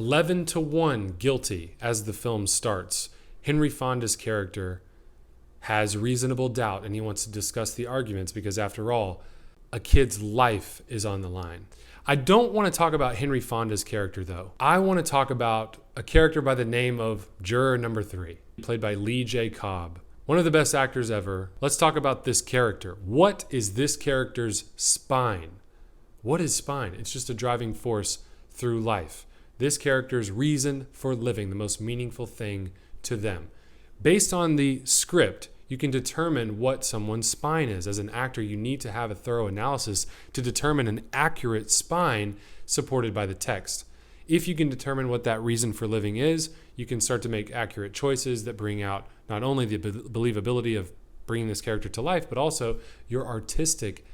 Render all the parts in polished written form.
11-1 guilty as the film starts. Henry Fonda's character has reasonable doubt, and he wants to discuss the arguments because, after all, a kid's life is on the line. I don't want to talk about Henry Fonda's character, though. I want to talk about a character by the name of Juror number 3, played by Lee J. Cobb. One of the best actors ever. Let's talk about this character. What is this character's spine? What is spine? It's just a driving force through life. This character's reason for living, the most meaningful thing to them. Based on the script, you can determine what someone's spine is. As an actor, you need to have a thorough analysis to determine an accurate spine supported by the text. If you can determine what that reason for living is, you can start to make accurate choices that bring out not only the believability of bringing this character to life, but also your artistic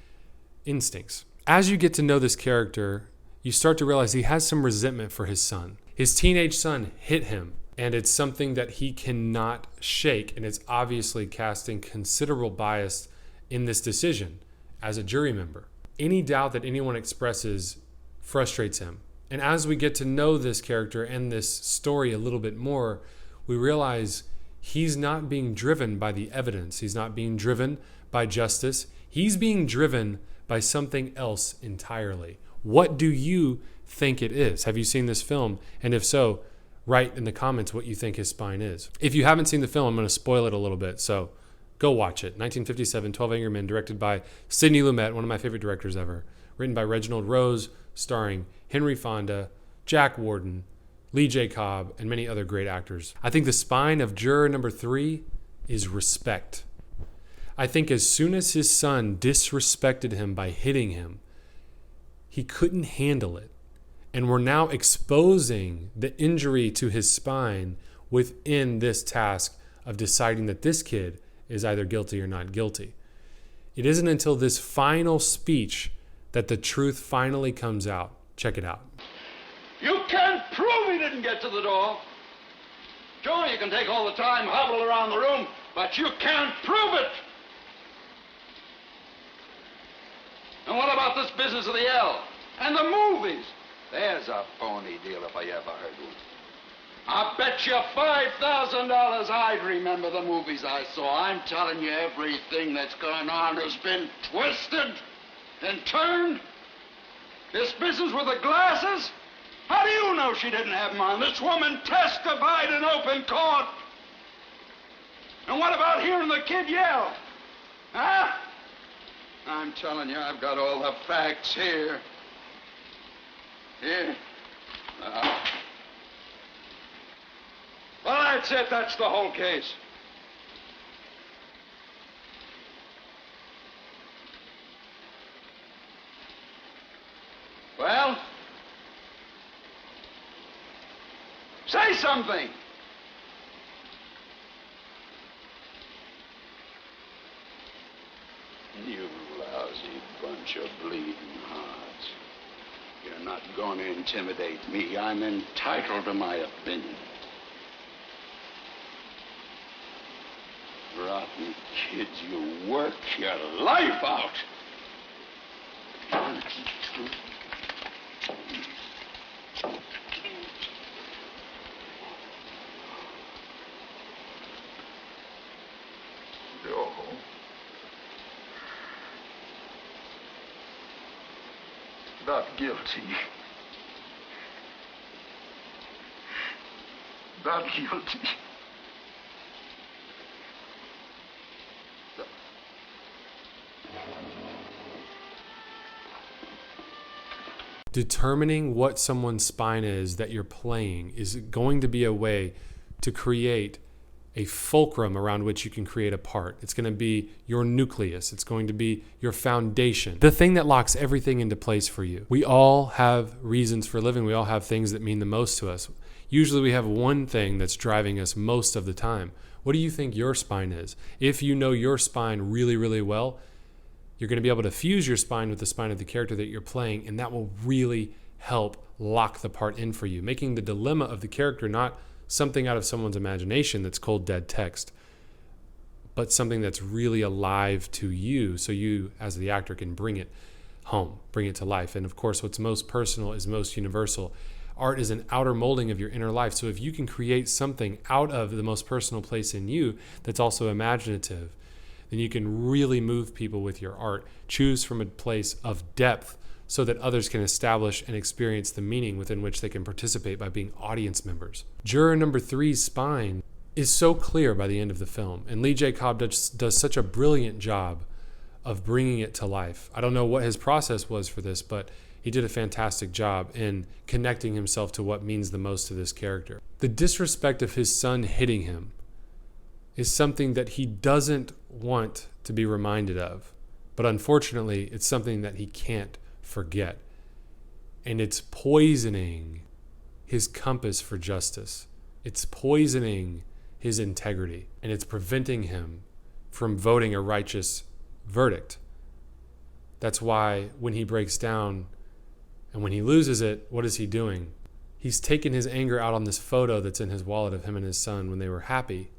instincts. As you get to know this character, you start to realize he has some resentment for his son. His teenage son hit him, and it's something that he cannot shake, and it's obviously casting considerable bias in this decision as a jury member. Any doubt that anyone expresses frustrates him. And as we get to know this character and this story a little bit more, we realize he's not being driven by the evidence. He's not being driven by justice. He's being driven by something else entirely. What do you think it is? Have you seen this film? And if so, write in the comments what you think his spine is. If you haven't seen the film, I'm going to spoil it a little bit, so go watch it. 1957, 12 Angry Men, directed by Sidney Lumet, one of my favorite directors ever. Written by Reginald Rose, starring Henry Fonda, Jack Warden, Lee J. Cobb, and many other great actors. I think the spine of Juror number 3 is respect. I think as soon as his son disrespected him by hitting him, he couldn't handle it. And we're now exposing the injury to his spine within this task of deciding that this kid is either guilty or not guilty. It isn't until this final speech that the truth finally comes out. Check it out. You can't prove he didn't get to the door. Sure, you can take all the time, hobble around the room, but you can't prove it. And what about this business of the L? And the movies? There's a phony deal if I ever heard one. I bet you $5,000 I'd remember the movies I saw. I'm telling you, everything that's going on has been twisted and turned. This business with the glasses? How do you know she didn't have them on? This woman testified in open court. And what about hearing the kid yell? Huh? I'm telling you, I've got all the facts here. Here. Well, that's it. That's the whole case. Well? Say something. You lousy bunch of bleeding hearts. You're not going to intimidate me. I'm entitled to my opinion. Rotten kids, you work your life out. No. Not guilty. Not guilty. Determining what someone's spine is that you're playing is going to be a way to create a fulcrum around which you can create a part. It's going to be your nucleus. It's going to be your foundation, the thing that locks everything into place for you. We all have reasons for living. We all have things that mean the most to us. Usually we have one thing that's driving us most of the time. What do you think your spine is? If you know your spine really, really well, you're going to be able to fuse your spine with the spine of the character that you're playing, and that will really help lock the part in for you, making the dilemma of the character not something out of someone's imagination that's cold, dead text, but something that's really alive to you, so you, as the actor, can bring it home, bring it to life. And of course, what's most personal is most universal. Art is an outer molding of your inner life. So if you can create something out of the most personal place in you that's also imaginative, then you can really move people with your art. Choose from a place of depth so that others can establish and experience the meaning within which they can participate by being audience members. Juror number 3's spine is so clear by the end of the film, and Lee J. Cobb does such a brilliant job of bringing it to life. I don't know what his process was for this, but he did a fantastic job in connecting himself to what means the most to this character. The disrespect of his son hitting him is something that he doesn't want to be reminded of, but unfortunately, it's something that he can't forget. And it's poisoning his compass for justice. It's poisoning his integrity, and it's preventing him from voting a righteous verdict. That's why when he breaks down and when he loses it, what is he doing? He's taken his anger out on this photo that's in his wallet of him and his son when they were happy.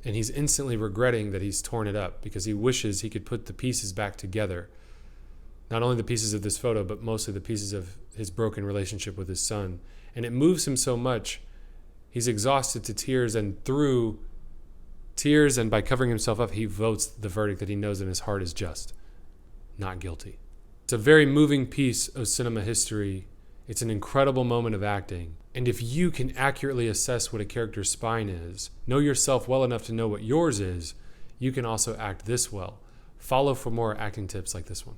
And he's instantly regretting that he's torn it up because he wishes he could put the pieces back together. Not only the pieces of this photo, but mostly the pieces of his broken relationship with his son. And it moves him so much, he's exhausted to tears, and through tears and by covering himself up, he votes the verdict that he knows in his heart is just, not guilty. It's a very moving piece of cinema history. It's an incredible moment of acting. And if you can accurately assess what a character's spine is, know yourself well enough to know what yours is, you can also act this well. Follow for more acting tips like this one.